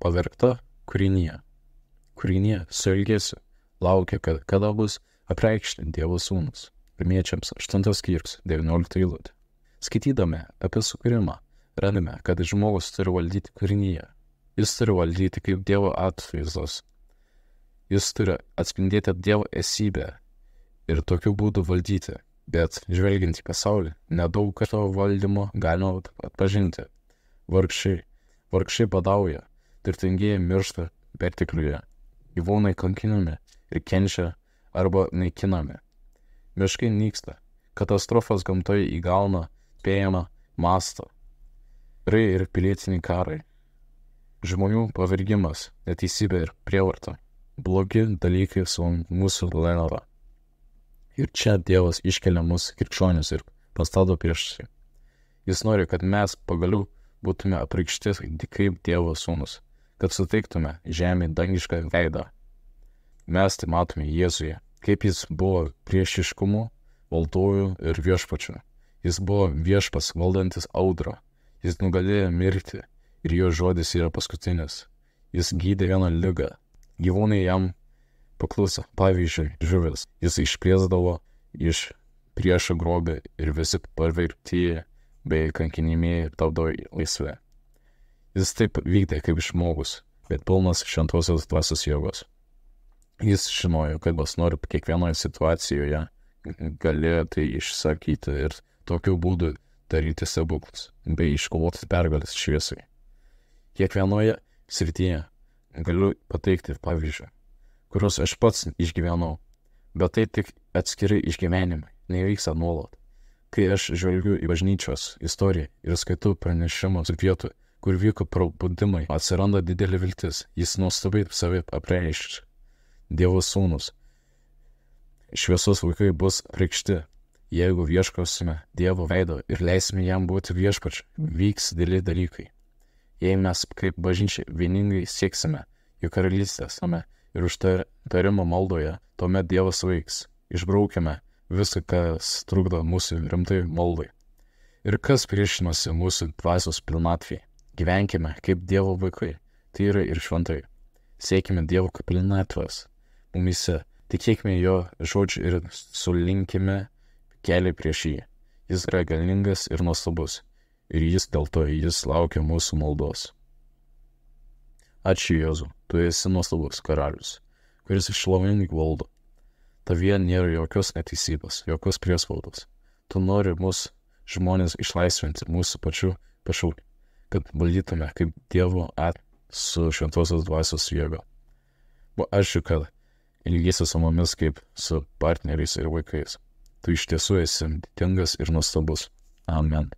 pavergta kūrinija. Kūrinija su ilgesiu laukia, kada bus apreikšti Dievo sūnus. Pirmiečiams 8 skyrius 19 eilutė. Skaitydami apie sukūrimą, randame, kad žmogus turi valdyti kūrinyje. Jis turi valdyti kaip Dievo atvaizdas. Jis turi atspindėti Dievo esybę ir tokiu būdu valdyti. Bet žvelgiant į pasaulį, nedaug to valdymo galima atpažinti. Vargšiai badauja, turtingieji miršta pertekliuje, gyvūnai kankinami ir kenčia arba naikinami. Miškai nyksta, katastrofos gamtoje įgauna spėjamą mastą. Karai ir pilietiniai karai. Žmonių pavergimas, neteisybė ir prievarta. Blogi dalykai su mūsų planeta. Ir čia Dievas iškelia mus krikščionis ir pastato prieš jį. Jis nori, kad mes pagaliau būtume apreikšti kaip Dievo sūnus, kad suteiktume žemė dangišką veidą. Mes tai matome Jėzuje, kaip jis buvo priešiškumu, valdoju ir viešpačiu. Jis buvo viešpas valdantis audrą. Jis nugalėjo mirtį ir jo žodis yra paskutinis. Jis gydė vieną ligą. Gyvūnai jam pakluso, pavyzdžiui, žuvis. Jis išplėsdavo iš priešo grobį ir visi pavergtieji bei kankinimieji tapdavo laisvi. Jis taip vykdė kaip žmogus, bet pilnas šventosios dvasios jėgos. Jis žinojo, kad Dievas nori kiekvienoje situacijoje galėjo tai išsakyti ir tokiu būdu daryti stebuklus, bei iškovoti pergalės šviesai. Kiekvienoje srityje galiu pateikti pavyzdžių, kuriuos aš pats išgyvenau, bet tai tik atskiri išgyvenimai, nevyksta nuolat. Kai aš žvelgiu į bažnyčios istoriją ir skaitau pranešimus vietų, kur vyko prabudimai, atsiranda didelė viltis, jis nuostabiai save apreiškia. Dievo sūnus. Šviesos vaikai bus apreikšti. Jeigu ieškosime Dievo veido ir leisime jam būti viešpačiu, vyks dideli dalykai. Jei mes kaip bažnyčia vieningai sieksime jo karalystės ir užtarimo maldoje, tuomet Dievas veiks. Išbraukime visą, kas trukdo mūsų rimtai maldai. Ir kas priešinosi mūsų dvasios pilnatvei. Gyvenkime kaip Dievo vaikai, tai yra ir šventai. Siekime Dievo pilnatvės mumise, tikėkime jo žodžiu ir sulinkime kelią prieš jį. Jis yra galingas ir nuostabus, ir dėl to jis laukia mūsų maldos. Ačiū Jėzau, tu esi nuostabus karalius, kuris šlovingai valdo. Tavyje nėra jokios neteisybės, jokios priespaudos. Tu nori mus žmonės išlaisvinti mūsų pačių pašaukti, kad valdytume kaip Dievo su šventosios dvasios jėga. Ačiū, kad ilgėsi su mumis kaip su partneriais ir vaikais. Tu iš tiesų esi didingas ir nuostabus. Amen.